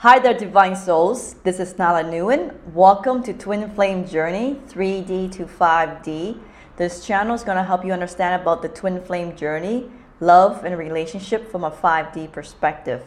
Hi there, Divine Souls. This is Nyla Nguyen. Welcome to Twin Flame Journey 3D to 5D. This channel is going to help you understand about the Twin Flame journey, love, and relationship from a 5D perspective.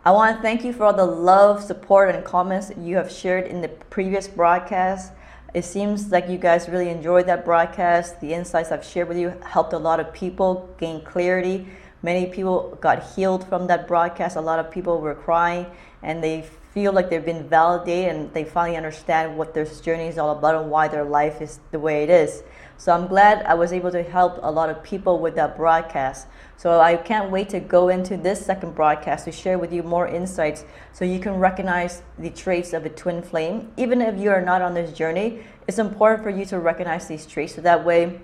I want to thank you for all the love, support, and comments you have shared in the previous broadcast. It seems like you guys really enjoyed that broadcast. The insights I've shared with you helped a lot of people gain clarity. Many people got healed from that broadcast. A lot of people were crying and they feel like they've been validated and they finally understand what this journey is all about and why their life is the way it is. So I'm glad I was able to help a lot of people with that broadcast. So I can't wait to go into this second broadcast to share with you more insights so you can recognize the traits of a twin flame. Even if you are not on this journey, it's important for you to recognize these traits so that way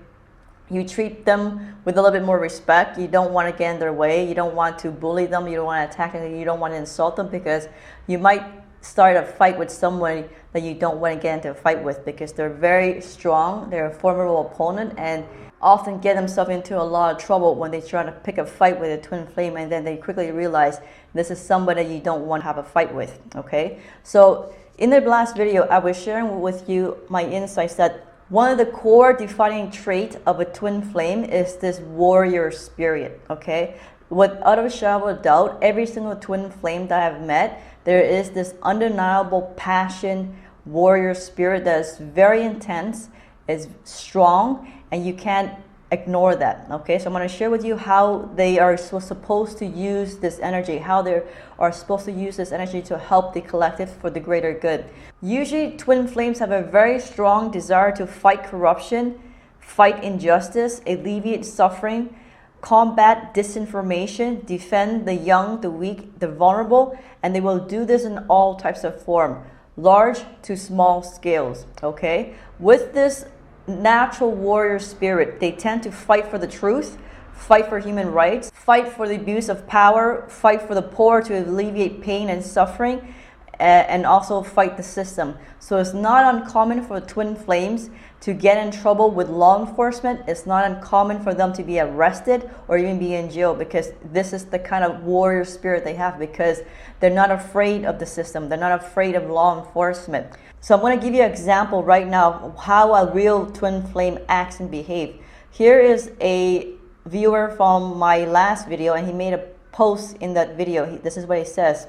you treat them with a little bit more respect. You don't want to get in their way. You don't want to bully them. You don't want to attack them. You don't want to insult them because you might start a fight with someone that you don't want to get into a fight with because they're very strong. They're a formidable opponent and often get themselves into a lot of trouble when they try to pick a fight with a twin flame, and then they quickly realize this is somebody you don't want to have a fight with. Okay, so in the last video I was sharing with you my insights that one of the core defining traits of a twin flame is this warrior spirit. Okay, without a shadow of doubt, every single twin flame that I've met, there is this undeniable passion, warrior spirit that is very intense, is strong, and you can't ignore that. Okay, so I'm going to share with you how they are supposed to use this energy, how they are supposed to use this energy to help the collective for the greater good. Usually twin flames have a very strong desire to fight corruption, fight injustice, alleviate suffering, combat disinformation, defend the young, the weak, the vulnerable, and they will do this in all types of form, large to small scales. Okay, with this natural warrior spirit, they tend to fight for the truth, fight for human rights, fight for the abuse of power, fight for the poor to alleviate pain and suffering, and also fight the system. So it's not uncommon for twin flames to get in trouble with law enforcement. It's not uncommon for them to be arrested or even be in jail because this is the kind of warrior spirit they have, because they're not afraid of the system. They're not afraid of law enforcement. So I'm going to give you an example right now of how a real twin flame acts and behaves. Here is a viewer from my last video, and he made a post in that video. This is what he says.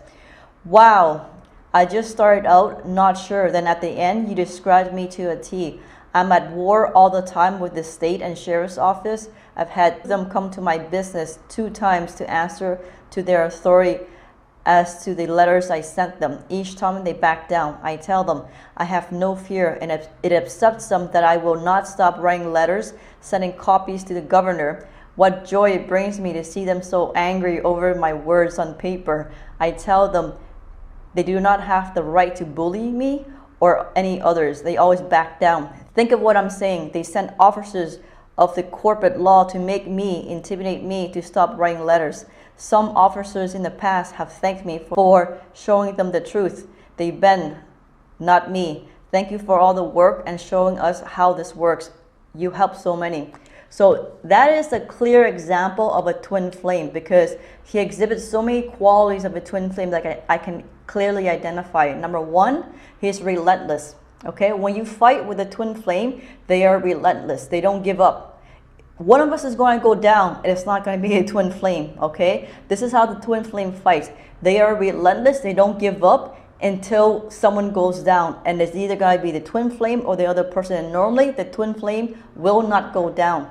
Wow, I just started out not sure. Then at the end, you described me to a T. I'm at war all the time with the state and sheriff's office. I've had them come to my business 2 times to answer to their authority as to the letters I sent them. Each time they back down. I tell them I have no fear, and it upsets them that I will not stop writing letters, sending copies to the governor. What joy it brings me to see them so angry over my words on paper. I tell them they do not have the right to bully me or any others. They always back down. Think of what I'm saying. They sent officers of the corporate law to make me, intimidate me to stop writing letters. Some officers in the past have thanked me for showing them the truth. They bend, not me. Thank you for all the work and showing us how this works. You helped so many. So that is a clear example of a twin flame because he exhibits so many qualities of a twin flame that I can clearly identify. Number 1, he's relentless. Okay, when you fight with a twin flame, they are relentless. They don't give up. One of us is going to go down and it's not going to be a twin flame. Okay, this is how the twin flame fights. They are relentless. They don't give up until someone goes down, and it's either going to be the twin flame or the other person, and normally the twin flame will not go down.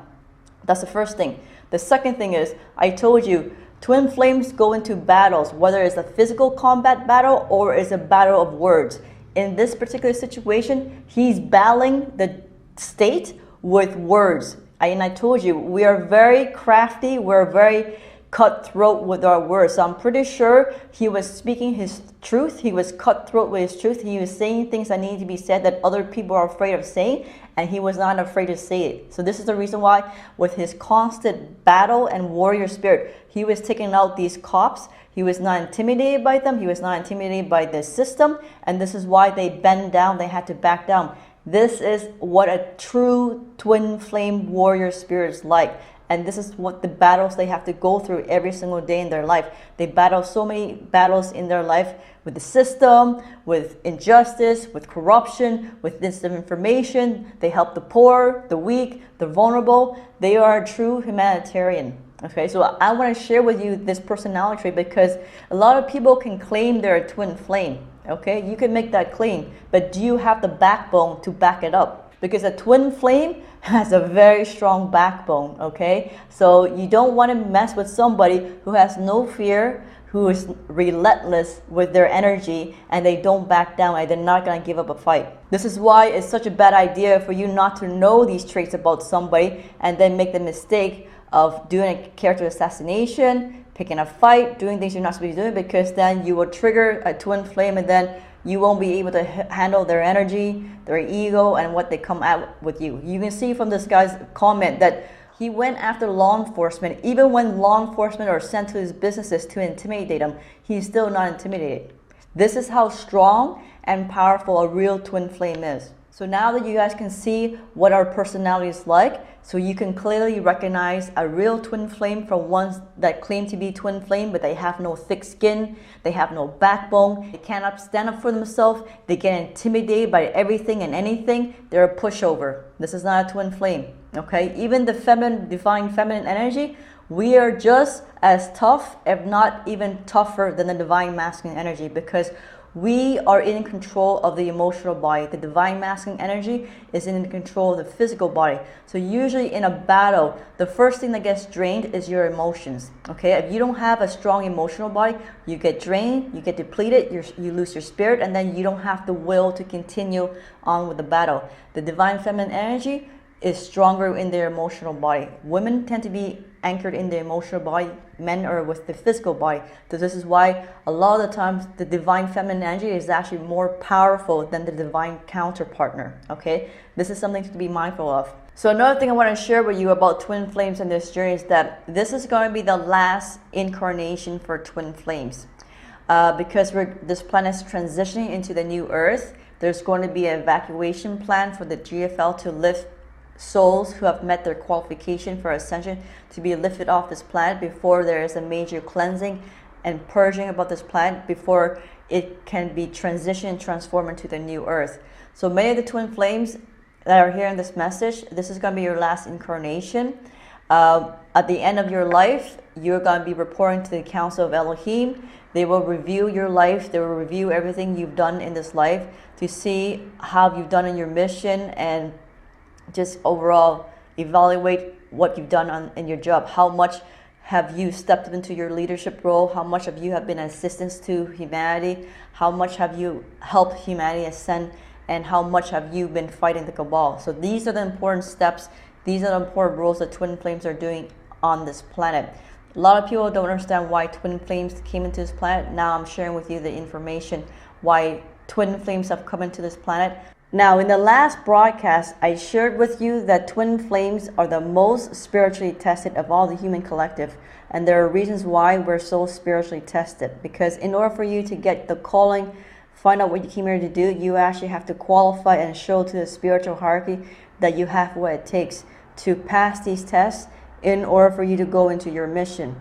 That's the first thing. The second thing is, I told you, twin flames go into battles, whether it's a physical combat battle or it's a battle of words. In this particular situation, he's battling the state with words. And I told you, we are very crafty, we're very cutthroat with our words. So I'm pretty sure he was speaking his truth. He was cutthroat with his truth. He was saying things that need to be said that other people are afraid of saying, and he was not afraid to say it. So this is the reason why, with his constant battle and warrior spirit, he was taking out these cops. He was not intimidated by them. He was not intimidated by the system. And this is why they bend down. They had to back down. This is what a true twin flame warrior spirit is like. And this is what the battles they have to go through every single day in their life. They battle so many battles in their life with the system, with injustice, with corruption, with disinformation. They help the poor, the weak, the vulnerable. They are a true humanitarian. Okay, so I want to share with you this personality trait because a lot of people can claim they're a twin flame. Okay, you can make that claim, but do you have the backbone to back it up? Because a twin flame has a very strong backbone, okay? So you don't want to mess with somebody who has no fear, who is relentless with their energy, and they don't back down, and they're not going to give up a fight. This is why it's such a bad idea for you not to know these traits about somebody and then make the mistake of doing a character assassination, picking a fight, doing things you're not supposed to be doing, because then you will trigger a twin flame and then you won't be able to handle their energy, their ego, and what they come out with you. You can see from this guy's comment that he went after law enforcement. Even when law enforcement are sent to his businesses to intimidate him, he's still not intimidated. This is how strong and powerful a real twin flame is. So now that you guys can see what our personality is like, so you can clearly recognize a real twin flame from ones that claim to be twin flame, but they have no thick skin, they have no backbone, they cannot stand up for themselves, they get intimidated by everything and anything, they're a pushover. This is not a twin flame, okay? Even the feminine, divine feminine energy, we are just as tough, if not even tougher than the divine masculine energy, because we are in control of the emotional body. The divine masculine energy is in control of the physical body. So usually in a battle, the first thing that gets drained is your emotions. Okay, if you don't have a strong emotional body, you get drained, you get depleted, you lose your spirit, and then you don't have the will to continue on with the battle. The divine feminine energy is stronger in their emotional body. Women tend to be anchored in the emotional body, men are with the physical body. So this is why a lot of the times the divine feminine energy is actually more powerful than the divine counterpartner, okay? This is something to be mindful of. So another thing I want to share with you about twin flames in this journey is that this is going to be the last incarnation for twin flames. Because this planet is transitioning into the new earth, there's going to be an evacuation plan for the GFL to lift souls who have met their qualification for ascension to be lifted off this planet before there is a major cleansing and purging about this planet before it can be transitioned and transformed into the new earth. So many of the twin flames that are here in this message, this is going to be your last incarnation. At the end of your life, you're going to be reporting to the Council of Elohim. They will review your life. They will review everything you've done in this life to see how you've done in your mission and just overall evaluate what you've done in your job. How much have you stepped into your leadership role? How much of you have been assistance to humanity? How much have you helped humanity ascend? And how much have you been fighting the cabal? So these are the important steps. These are the important roles that twin flames are doing on this planet. A lot of people don't understand why twin flames came into this planet. Now I'm sharing with you the information why twin flames have come into this planet. Now, in the last broadcast, I shared with you that twin flames are the most spiritually tested of all the human collective. And there are reasons why we're so spiritually tested. Because in order for you to get the calling, find out what you came here to do, you actually have to qualify and show to the spiritual hierarchy that you have what it takes to pass these tests in order for you to go into your mission.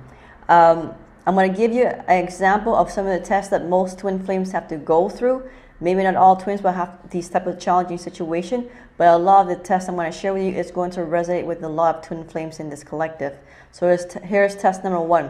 I'm going to give you an example of some of the tests that most twin flames have to go through. Maybe not all twins will have these type of challenging situation, but a lot of the tests I'm going to share with you is going to resonate with a lot of twin flames in this collective. So here's test number 1.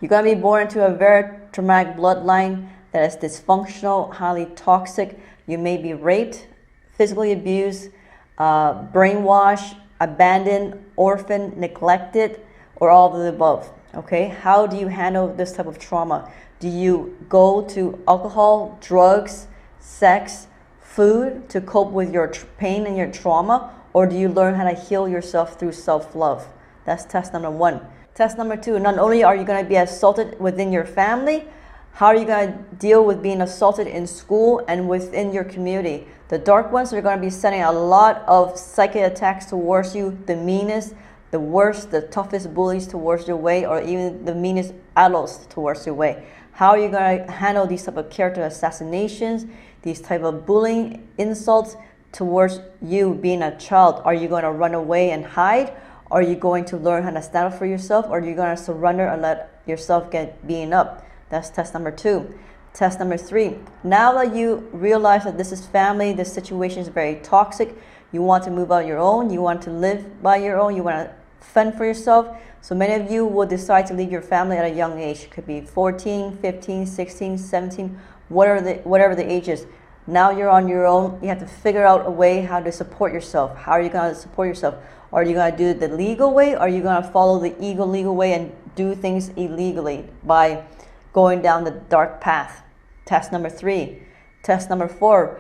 You're going to be born into a very traumatic bloodline that is dysfunctional, highly toxic. You may be raped, physically abused, brainwashed, abandoned, orphaned, neglected, or all of the above. Okay, how do you handle this type of trauma? Do you go to alcohol, drugs, sex, food to cope with your pain and your trauma? Or do you learn how to heal yourself through self-love? That's test number 1. Test number 2, not only are you going to be assaulted within your family, how are you going to deal with being assaulted in school and within your community? The dark ones are going to be sending a lot of psychic attacks towards you, the meanest, the worst, the toughest bullies towards your way, or even the meanest adults towards your way. How are you going to handle these type of character assassinations, these type of bullying, insults towards you being a child? Are you going to run away and hide? Are you going to learn how to stand up for yourself, or are you going to surrender and let yourself get beaten up? That's test number 2. Test number 3. Now that you realize that this is family, this situation is very toxic, you want to move out your own, you want to live by your own, you want to fend for yourself. So many of you will decide to leave your family at a young age. It could be 14, 15, 16, 17, whatever the age is. Now you're on your own. You have to figure out a way how to support yourself. How are you going to support yourself? Are you going to do it the legal way? Or are you going to follow the illegal way and do things illegally by going down the dark path? Test number 3. Test number 4.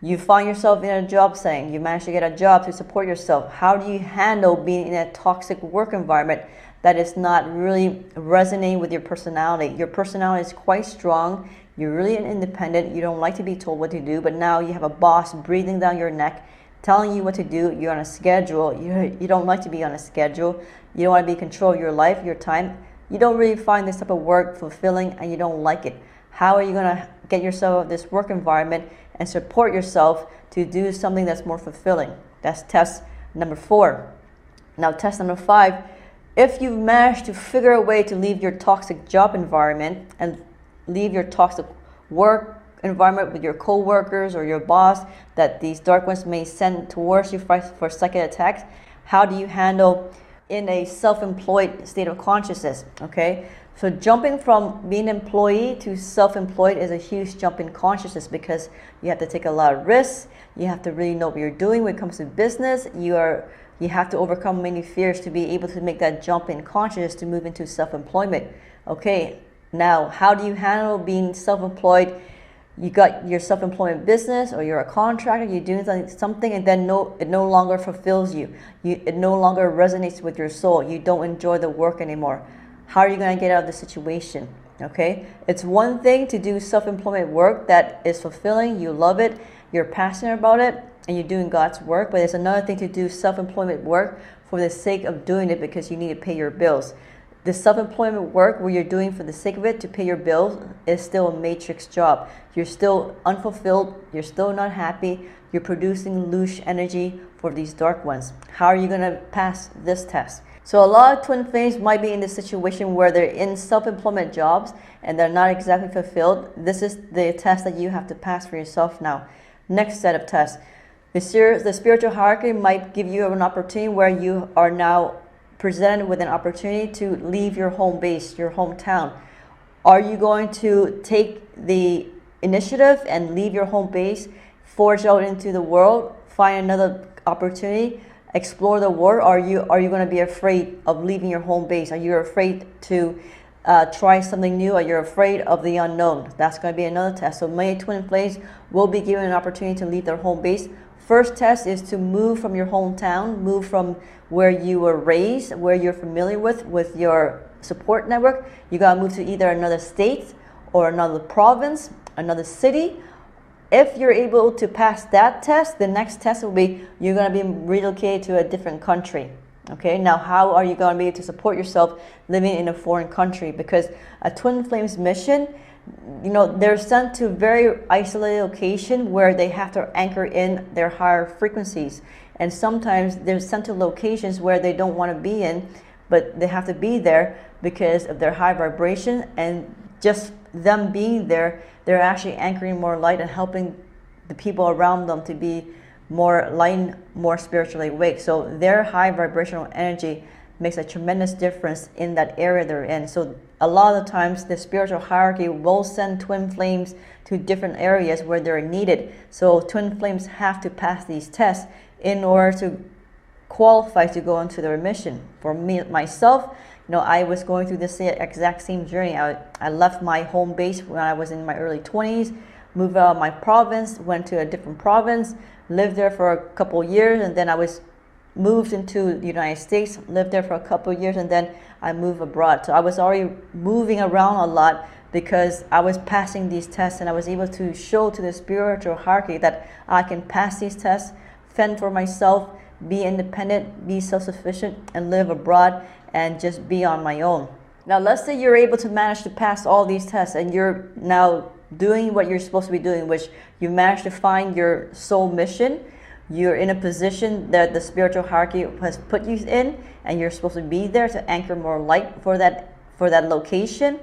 You find yourself in a job setting. You manage to get a job to support yourself. How do you handle being in a toxic work environment that is not really resonating with your personality? Your personality is quite strong. You're really independent. You don't like to be told what to do, but now you have a boss breathing down your neck, telling you what to do. You're on a schedule. You don't like to be on a schedule. You don't want to be in control of your life, your time. You don't really find this type of work fulfilling, and you don't like it. How are you going to get yourself out of this work environment and support yourself to do something that's more fulfilling? That's test number 4. Now, test number 5. If you've managed to figure a way to leave your toxic job environment and leave your toxic work environment with your co-workers or your boss that these dark ones may send towards you for psychic attacks, how do you handle in a self-employed state of consciousness? Okay, so jumping from being an employee to self-employed is a huge jump in consciousness, because you have to take a lot of risks. You have to really know what you're doing when it comes to business. You have to overcome many fears to be able to make that jump in consciousness to move into self-employment. Okay, now how do you handle being self-employed? You got your self-employment business, or you're a contractor, you're doing something, and then it no longer fulfills you. It no longer resonates with your soul. You don't enjoy the work anymore. How are you going to get out of the situation? Okay, it's one thing to do self-employment work that is fulfilling, you love it, you're passionate about it, and you're doing God's work. But it's another thing to do self-employment work for the sake of doing it because you need to pay your bills. The self-employment work where you're doing for the sake of it to pay your bills is still a matrix job. You're still unfulfilled. You're still not happy. You're producing loose energy for these dark ones. How are you going to pass this test? So a lot of twin flames might be in this situation where they're in self-employment jobs and they're not exactly fulfilled. This is the test that you have to pass for yourself now. Next set of tests. The spiritual hierarchy might give you an opportunity where you are now presented with an opportunity to leave your home base, your hometown. Are you going to take the initiative and leave your home base, forge out into the world, find another opportunity, explore the world? Are you going to be afraid of leaving your home base? Are you afraid to try something new? Are you afraid of the unknown? That's going to be another test. So many twin flames will be given an opportunity to leave their home base. First test is to move from your hometown, move from where you were raised, where you're familiar with your support network. You got to move to either another state or another province, another city. If you're able to pass that test, the next test will be you're going to be relocated to a different country. Okay, now how are you going to be able to support yourself living in a foreign country? Because a twin flames mission, they're sent to a very isolated location where they have to anchor in their higher frequencies. And sometimes they're sent to locations where they don't want to be in, but they have to be there because of their high vibration. And just them being there, they're actually anchoring more light and helping the people around them to be more light, more spiritually awake. So their high vibrational energy makes a tremendous difference in that area they're in. So a lot of the times the spiritual hierarchy will send twin flames to different areas where they're needed. So twin flames have to pass these tests in order to qualify to go into their mission. For me, myself, I was going through this exact same journey. I left my home base when I was in my early 20s, moved out of my province, went to a different province, lived there for a couple of years, and then I was moved into the United States, lived there for a couple of years, and then I moved abroad. So I was already moving around a lot because I was passing these tests, and I was able to show to the spiritual hierarchy that I can pass these tests, fend for myself, be independent, be self-sufficient, and live abroad and just be on my own. Now, let's say you're able to manage to pass all these tests and you're now doing what you're supposed to be doing, which you managed to find your soul mission. You're in a position that the spiritual hierarchy has put you in, and you're supposed to be there to anchor more light for that location.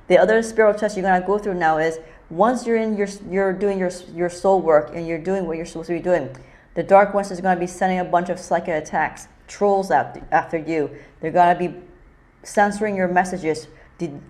The other spiritual test you're gonna go through now is once you're doing your soul work and you're doing what you're supposed to be doing, the dark ones is gonna be sending a bunch of psychic attacks, trolls after you. They're gonna be censoring your messages,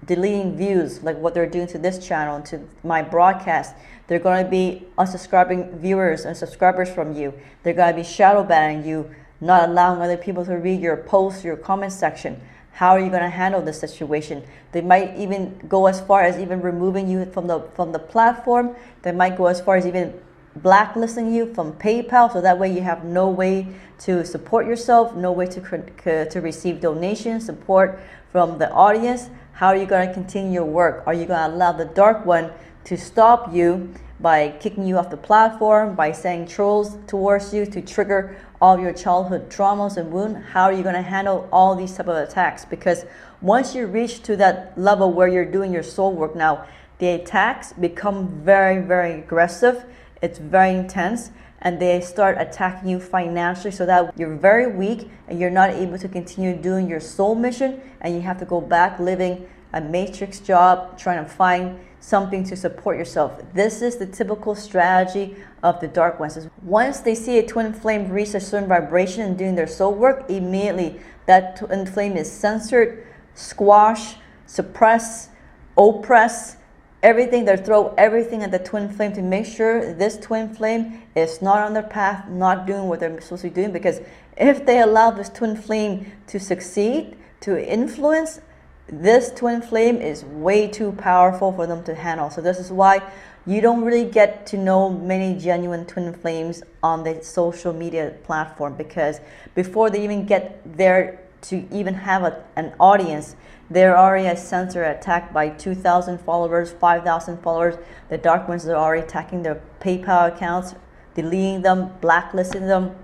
deleting views, like what they're doing to this channel and to my broadcast. They're going to be unsubscribing viewers and subscribers from you. They're going to be shadow banning you, not allowing other people to read your posts, your comment section. How are you going to handle this situation? They might even go as far as even removing you from the platform. They might go as far as even blacklisting you from PayPal, so that way you have no way to support yourself, no way to receive donations, support from the audience. How are you going to continue your work? Are you going to allow the dark one to stop you by kicking you off the platform, by saying trolls towards you to trigger all your childhood traumas and wounds? How are you going to handle all these type of attacks? Because once you reach to that level where you're doing your soul work now, the attacks become very, very aggressive. It's very intense, and they start attacking you financially, so that you're very weak and you're not able to continue doing your soul mission, and you have to go back living a matrix job, trying to find something to support yourself. This is the typical strategy of the dark ones. Once they see a twin flame reach a certain vibration and doing their soul work, immediately that twin flame is censored, squashed, suppressed, oppressed, everything. They throw everything at the twin flame to make sure this twin flame is not on their path, not doing what they're supposed to be doing. Because if they allow this twin flame to succeed, to influence, this twin flame is way too powerful for them to handle. So this is why you don't really get to know many genuine twin flames on the social media platform, because before they even get there to even have an audience, they're already a censor attacked by 2,000 followers, 5,000 followers. The dark ones are already attacking their PayPal accounts, deleting them, blacklisting them.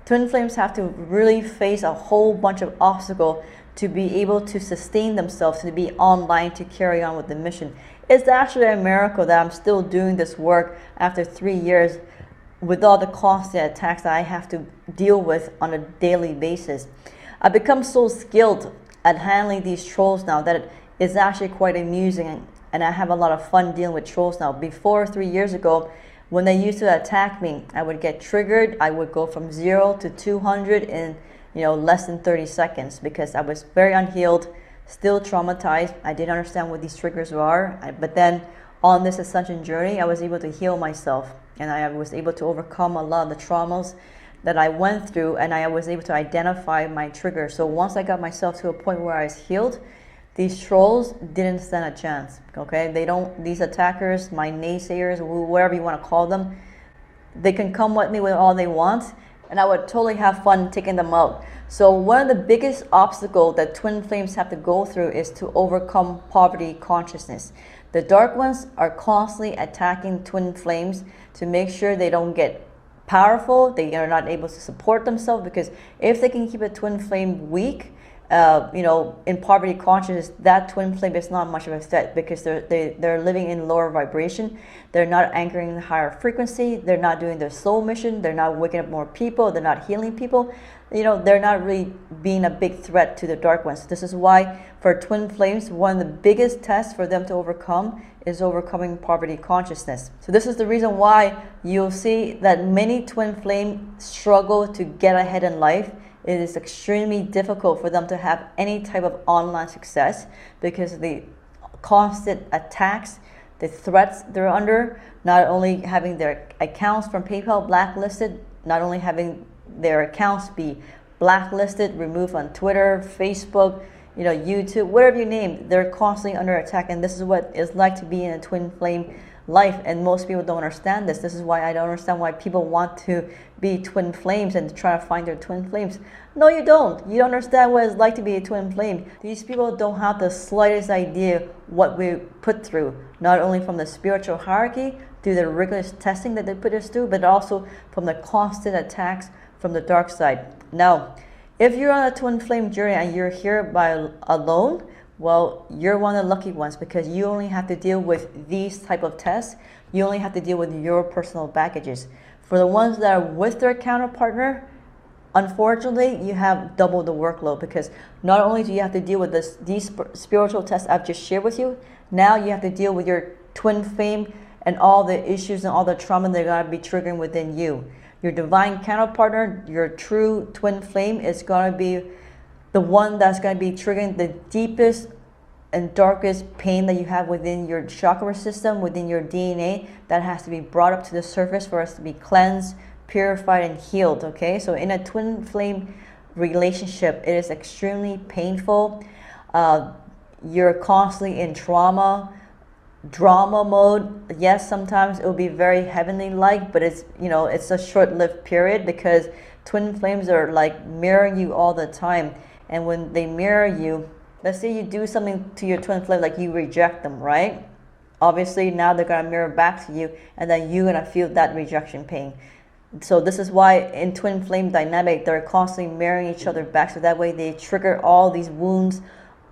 Twin flames have to really face a whole bunch of obstacles to be able to sustain themselves, to be online, to carry on with the mission. It's actually a miracle that I'm still doing this work after 3 years with all the constant attacks that I have to deal with on a daily basis. I've become so skilled at handling these trolls now that it's actually quite amusing, and I have a lot of fun dealing with trolls now. Before 3 years ago, when they used to attack me, I would get triggered. I would go from 0 to 200 in less than 30 seconds, because I was very unhealed, still traumatized. I didn't understand what these triggers are. But then on this ascension journey, I was able to heal myself, and I was able to overcome a lot of the traumas that I went through, and I was able to identify my trigger. So once I got myself to a point where I was healed, these trolls didn't stand a chance. Okay, these attackers, my naysayers, whatever you want to call them, they can come at me with all they want, and I would totally have fun taking them out. So one of the biggest obstacles that twin flames have to go through is to overcome poverty consciousness. The dark ones are constantly attacking twin flames to make sure they don't get powerful, they are not able to support themselves, because if they can keep a twin flame weak, in poverty consciousness, that twin flame is not much of a threat, because they're living in lower vibration. They're not anchoring in higher frequency. They're not doing their soul mission. They're not waking up more people. They're not healing people. They're not really being a big threat to the dark ones. This is why for twin flames, one of the biggest tests for them to overcome is overcoming poverty consciousness. So this is the reason why you'll see that many twin flames struggle to get ahead in life. It is extremely difficult for them to have any type of online success, because of the constant attacks, the threats they're under, not only having their accounts from PayPal blacklisted, not only having their accounts be blacklisted, removed on Twitter, Facebook, YouTube, whatever you name, they're constantly under attack. And this is what it's like to be in a twin flame life, and most people don't understand this. This is why I don't understand why people want to be twin flames and try to find their twin flames. No, you don't. You don't understand what it's like to be a twin flame. These people don't have the slightest idea what we put through, not only from the spiritual hierarchy through the rigorous testing that they put us through, but also from the constant attacks from the dark side. Now, if you're on a twin flame journey and you're here by alone, well, you're one of the lucky ones, because you only have to deal with these type of tests. You only have to deal with your personal baggages. For the ones that are with their counterpartner, unfortunately, you have double the workload, because not only do you have to deal with these spiritual tests I've just shared with you, now you have to deal with your twin flame and all the issues and all the trauma they're going to be triggering within you. Your divine counterpartner, your true twin flame, is going to be the one that's going to be triggering the deepest and darkest pain that you have within your chakra system, within your DNA, that has to be brought up to the surface for us to be cleansed, purified, and healed. Okay, so in a twin flame relationship, it is extremely painful. You're constantly in drama mode. Yes, sometimes it will be very heavenly like, but it's, you know, it's a short-lived period, because twin flames are like mirroring you all the time. And when they mirror you, let's say you do something to your twin flame, like you reject them, right? Obviously now they're going to mirror back to you, and then you're going to feel that rejection pain. So this is why in twin flame dynamic, they're constantly mirroring each other back, so that way they trigger all these wounds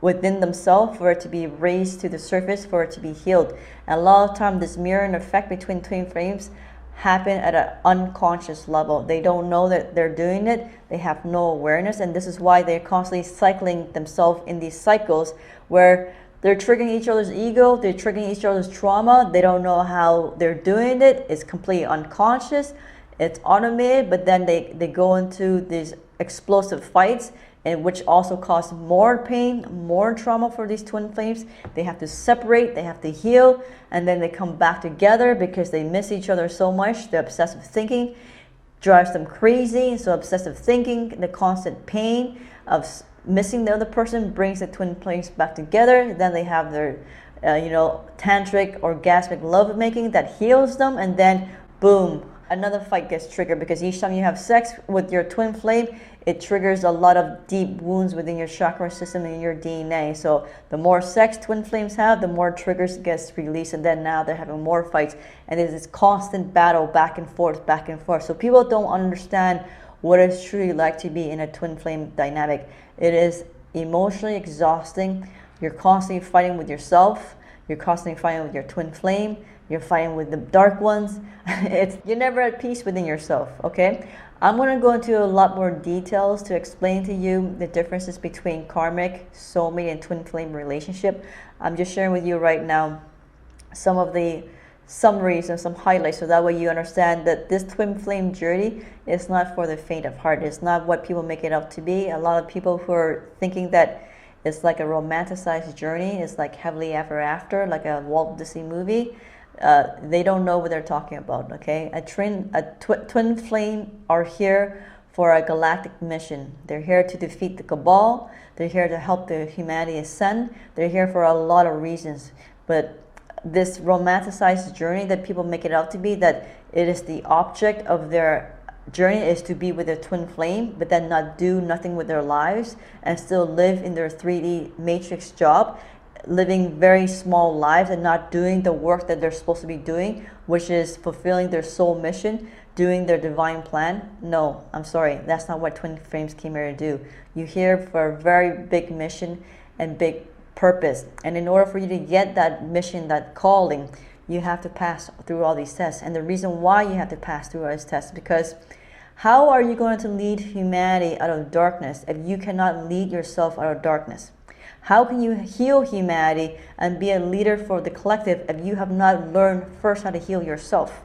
within themselves for it to be raised to the surface, for it to be healed. And a lot of time, this mirroring effect between twin flames happen at an unconscious level. They don't know that they're doing it. They have no awareness, and this is why they're constantly cycling themselves in these cycles where they're triggering each other's ego, they're triggering each other's trauma. They don't know how they're doing it. It's completely unconscious. It's automated, but then they go into these explosive fights, and which also cause more pain, more trauma for these twin flames. They have to separate, they have to heal, and then they come back together because they miss each other so much. The obsessive thinking drives them crazy. So obsessive thinking, the constant pain of missing the other person, brings the twin flames back together. Then they have their tantric orgasmic lovemaking that heals them, and then boom, another fight gets triggered, because each time you have sex with your twin flame, it triggers a lot of deep wounds within your chakra system and your DNA. So the more sex twin flames have, the more triggers gets released, and then now they're having more fights, and there's this constant battle back and forth, back and forth. So people don't understand what it's truly like to be in a twin flame dynamic. It is emotionally exhausting. You're constantly fighting with yourself. You're constantly fighting with your twin flame. You're fighting with the dark ones. You're never at peace within yourself, okay? I'm going to go into a lot more details to explain to you the differences between karmic, soulmate, and twin flame relationship. I'm just sharing with you right now some of the summaries and some highlights, so that way you understand that this twin flame journey is not for the faint of heart. It's not what people make it out to be. A lot of people who are thinking that it's like a romanticized journey, it's like happily ever after, like a Walt Disney movie. They don't know what they're talking about, okay? Twin flame are here for a galactic mission. They're here to defeat the cabal. They're here to help the humanity ascend. They're here for a lot of reasons. But this romanticized journey that people make it out to be, that it is the object of their journey is to be with their twin flame, but then not do nothing with their lives and still live in their 3D matrix job, living very small lives and not doing the work that they're supposed to be doing, which is fulfilling their soul mission, doing their divine plan. No, I'm sorry, that's not what twin flames came here to do. You're here for a very big mission and big purpose, and in order for you to get that mission, that calling, you have to pass through all these tests. And the reason why you have to pass through all these tests, because how are you going to lead humanity out of darkness if you cannot lead yourself out of darkness? How can you heal humanity and be a leader for the collective if you have not learned first how to heal yourself?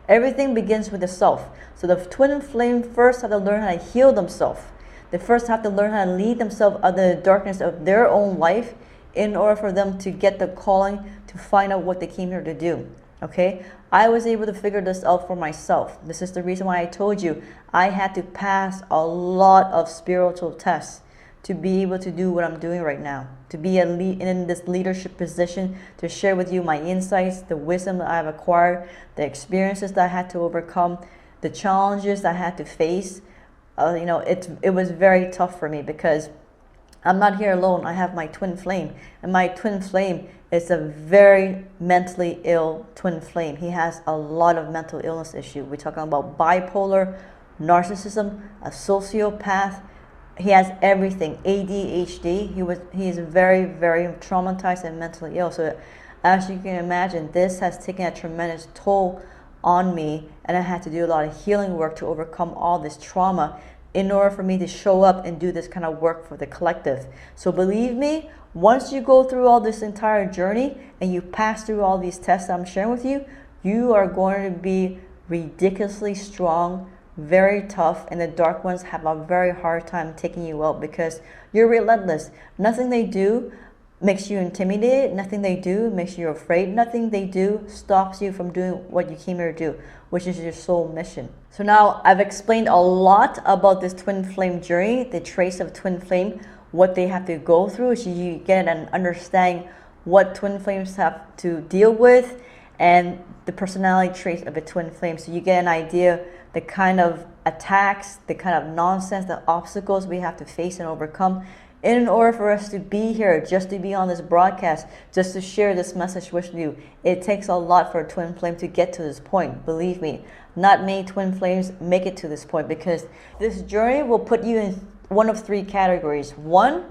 Everything begins with the self. So the twin flame first have to learn how to heal themselves. They first have to learn how to lead themselves out of the darkness of their own life in order for them to get the calling to find out what they came here to do. Okay? I was able to figure this out for myself. This is the reason why I told you I had to pass a lot of spiritual tests to be able to do what I'm doing right now, to be in this leadership position, to share with you my insights, the wisdom that I've acquired, the experiences that I had to overcome, the challenges that I had to face. It was very tough for me, because I'm not here alone. I have my twin flame, and my twin flame is a very mentally ill twin flame. He has a lot of mental illness issue. We're talking about bipolar, narcissism, a sociopath. He has everything, ADHD. He is very, very traumatized and mentally ill. So as you can imagine, this has taken a tremendous toll on me, and I had to do a lot of healing work to overcome all this trauma in order for me to show up and do this kind of work for the collective. So believe me, once you go through all this entire journey and you pass through all these tests I'm sharing with you, you are going to be ridiculously strong, very tough, and the dark ones have a very hard time taking you out because you're relentless. Nothing they do makes you intimidated. Nothing they do makes you afraid. Nothing they do stops you from doing what you came here to do, which is your soul mission. So now I've explained a lot about this twin flame journey, the traits of twin flame, what they have to go through, so you get an understanding what twin flames have to deal with and the personality traits of a twin flame. So you get an idea the kind of attacks, the kind of nonsense, the obstacles we have to face and overcome in order for us to be here, just to be on this broadcast, just to share this message with you. It takes a lot for a twin flame to get to this point. Believe me, not many twin flames make it to this point, because this journey will put you in one of three categories. One,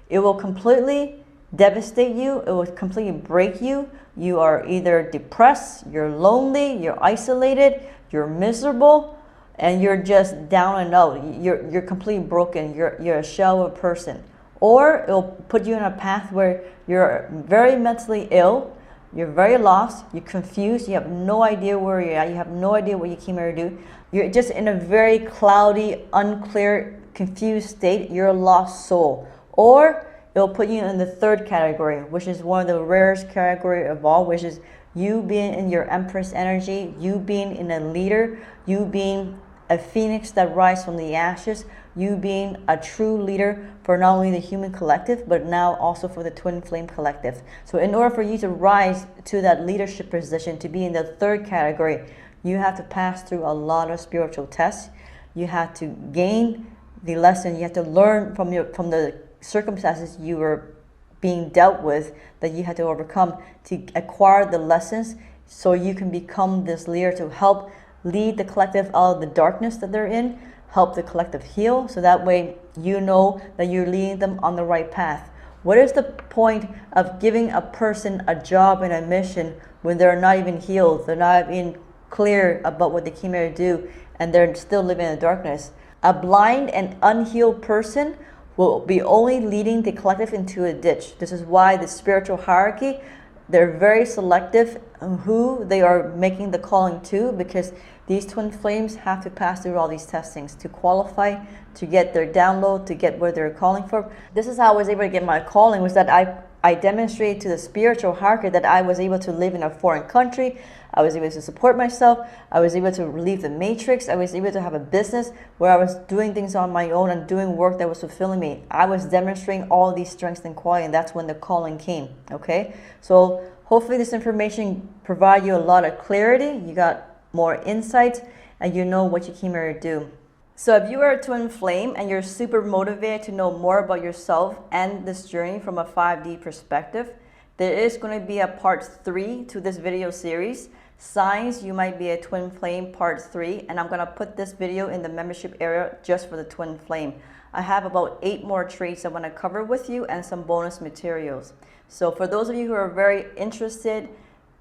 it will completely devastate you. It will completely break you. You are either depressed, you're lonely, you're isolated, you're miserable, and you're just down and out. You're completely broken. You're a shell of a person. Or it'll put you in a path where you're very mentally ill, you're very lost, you're confused, you have no idea where you're at, you have no idea what you came here to do. You're just in a very cloudy, unclear, confused state. You're a lost soul. Or it'll put you in the third category, which is one of the rarest category of all, which is you being in your Empress energy, you being in a leader, you being a phoenix that rises from the ashes, you being a true leader for not only the human collective, but now also for the twin flame collective. So in order for you to rise to that leadership position, to be in the third category, you have to pass through a lot of spiritual tests. You have to gain the lesson. You have to learn from the circumstances you were being dealt with, that you had to overcome, to acquire the lessons so you can become this leader to help lead the collective out of the darkness that they're in, help the collective heal, so that way you know that you're leading them on the right path. What is the point of giving a person a job and a mission when they're not even healed, they're not even clear about what they came here to do, and they're still living in the darkness? A blind and unhealed person will be only leading the collective into a ditch. This is why the spiritual hierarchy, they're very selective on who they are making the calling to, because these twin flames have to pass through all these testings to qualify, to get their download, to get where they're calling for. This is how I was able to get my calling, was that I demonstrated to the spiritual hierarchy that I was able to live in a foreign country. I was able to support myself. I was able to leave the matrix. I was able to have a business where I was doing things on my own and doing work that was fulfilling me. I was demonstrating all these strengths and qualities, and that's when the calling came. Okay, so hopefully this information provide you a lot of clarity. You got more insights, and you know what you came here to do. So if you are a twin flame and you're super motivated to know more about yourself and this journey from a 5D perspective, there is going to be a part 3 to this video series, Signs You Might Be a Twin Flame Part 3, and I'm going to put this video in the membership area just for the twin flame. I have about 8 more traits I want to cover with you and some bonus materials. So for those of you who are very interested,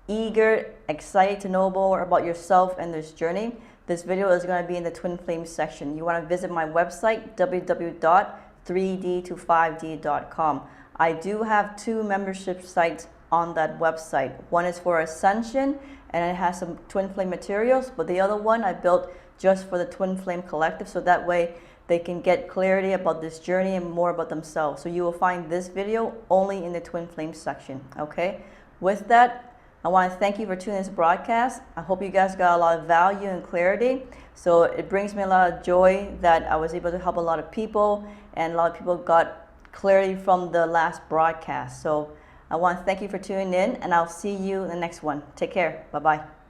eager, excited to know more about yourself and this journey, this video is going to be in the twin flame section. You want to visit my website, www.3d to5d.com. I do have 2 membership sites on that website. One is for Ascension, and it has some twin flame materials, but the other one I built just for the twin flame collective, so that way they can get clarity about this journey and more about themselves. So you will find this video only in the twin flame section. Okay, with that, I want to thank you for tuning in this broadcast. I hope you guys got a lot of value and clarity. So it brings me a lot of joy that I was able to help a lot of people, and a lot of people got clarity from the last broadcast. So I want to thank you for tuning in, and I'll see you in the next one. Take care. Bye-bye.